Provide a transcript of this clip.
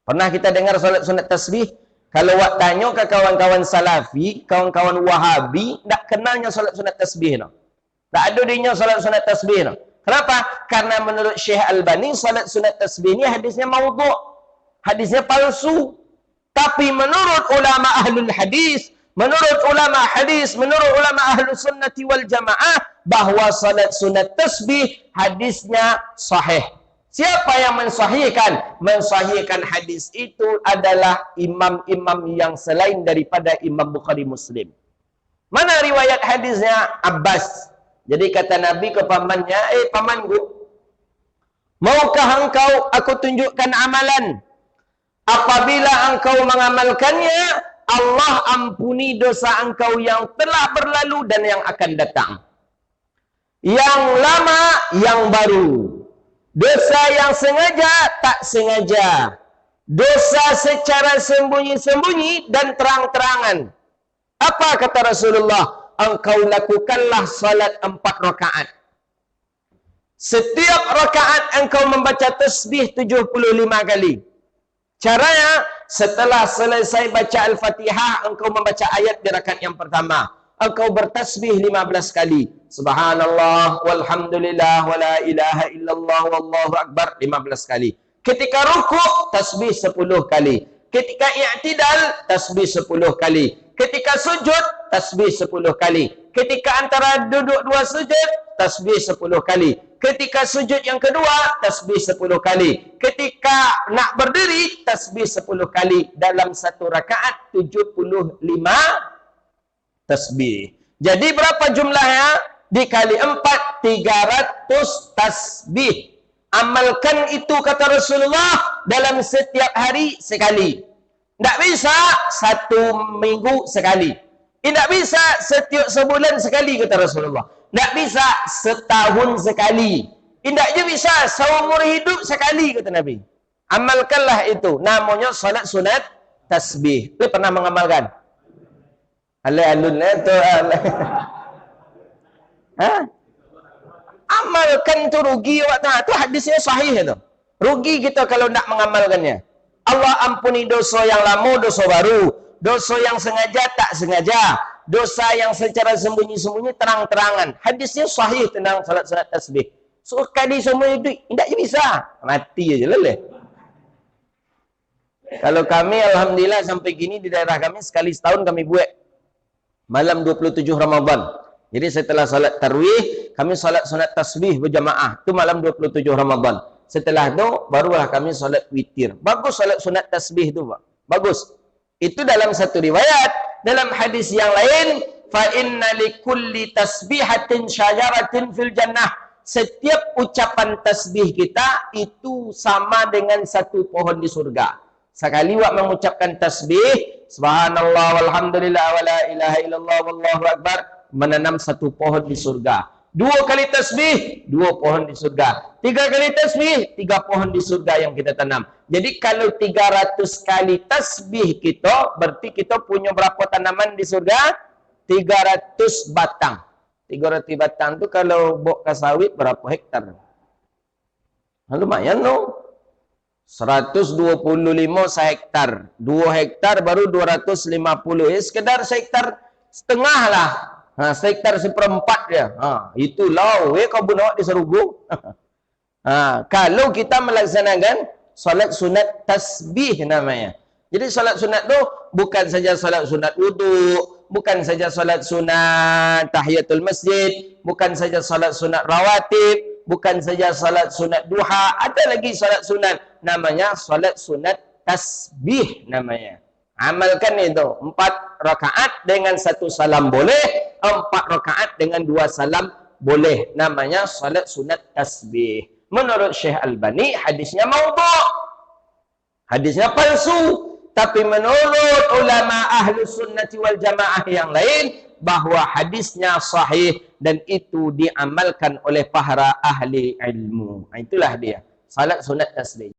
Pernah kita dengar solat sunat tasbih? Kalau awak tanya ke kawan-kawan salafi, kawan-kawan wahabi, tak kenalnya solat sunat tasbih. No? Tak ada dinya solat sunat tasbih. No? Kenapa? Karena menurut Syekh Albani, solat sunat tasbih ni hadisnya maudhu'. Hadisnya palsu. Tapi menurut ulama ahlul hadis, menurut ulama ahlus sunnati wal jamaah, bahawa salat sunat tasbih hadisnya sahih. Siapa yang mensahihkan? Mensahihkan hadis itu adalah imam-imam yang selain daripada Imam Bukhari Muslim. Mana riwayat hadisnya? Abbas. Jadi kata Nabi ke pamannya, pamanku, maukah engkau aku tunjukkan amalan? Apabila engkau mengamalkannya, Allah ampuni dosa engkau yang telah berlalu dan yang akan datang. Yang lama, yang baru. Dosa yang sengaja, tak sengaja. Dosa secara sembunyi-sembunyi dan terang-terangan. Apa kata Rasulullah? Engkau lakukanlah salat 4 rakaat. Setiap rakaat engkau membaca tasbih 75 kali. Caranya, setelah selesai baca Al-Fatihah, engkau membaca ayat di rakaat yang pertama. Engkau bertasbih 15 kali. Subhanallah, walhamdulillah, wa la ilaha illallah, wallahu akbar 15 kali. Ketika rukuk, tasbih 10 kali. Ketika i'tidal, tasbih 10 kali. Ketika sujud, tasbih 10 kali. Ketika antara duduk 2 sujud, tasbih 10 kali. Ketika sujud yang kedua, tasbih 10 kali. Ketika nak berdiri, tasbih 10 kali. Dalam satu rakaat, 75 tasbih. Jadi berapa jumlahnya? Dikali 4, 300 tasbih. Amalkan itu kata Rasulullah dalam setiap hari sekali. Tak bisa 1 minggu sekali. Tidak bisa setiap sebulan sekali kata Rasulullah. Tak bisa setahun sekali. Tidak je bisa seumur hidup sekali kata Nabi. Amalkanlah itu. Namanya salat sunat tasbih. Lu pernah mengamalkan? Alun itu. Amalkan tu rugi awak tahu. Tu hadisnya sahih itu. Rugi kita kalau nak mengamalkannya. Allah ampuni dosa yang lama, dosa baru. Dosa yang sengaja, tak sengaja. Dosa yang secara sembunyi-sembunyi, terang-terangan. Hadisnya sahih tentang salat sunat tasbih. So, kali semua itu, tidak je bisa. Mati aja leleh. Kalau kami, alhamdulillah, sampai gini di daerah kami, sekali setahun kami buat. Malam 27 Ramadan. Jadi setelah salat tarwih, kami salat sunat tasbih berjamaah. Itu malam 27 Ramadan. Setelah itu, barulah kami salat witir. Bagus salat sunat tasbih itu, Pak. Bagus. Itu dalam satu riwayat. Dalam hadis yang lain, fa inna likulli tasbihatin syajaratin fil jannah. Setiap ucapan tasbih kita itu sama dengan satu pohon di surga. Sekali wak mengucapkan tasbih, subhanallah walhamdulillah wa la ilaha illallah wallahu akbar, menanam satu pohon di surga. 2 kali tasbih, 2 pohon di surga. 3 kali tasbih, 3 pohon di surga yang kita tanam. Jadi kalau 300 kali tasbih kita, berarti kita punya berapa tanaman di surga? 300 batang. 300 batang tu kalau bok sawit berapa hektar? Lumayan no. 125 sehektar. 2 hektar baru 250. Sekedar sehektar setengah lah. Sehektar 1/4 dia. Itulah kau bunuh di Serugu. Kalau kita melaksanakan salat sunat tasbih namanya. Jadi salat sunat tu bukan saja salat sunat wudu, bukan saja salat sunat tahiyatul masjid, bukan saja salat sunat rawatib, bukan saja salat sunat duha, ada lagi salat sunat namanya salat sunat tasbih namanya. Amalkan itu 4 rakaat dengan 1 salam boleh, 4 rakaat dengan 2 salam boleh. Namanya salat sunat tasbih. Menurut Syekh Albani hadisnya maudhu'. Hadisnya palsu. Tapi menurut ulama ahlus sunnati wal jamaah yang lain, bahwa hadisnya sahih dan itu diamalkan oleh para ahli ilmu. Itulah dia salat sunat tasbih.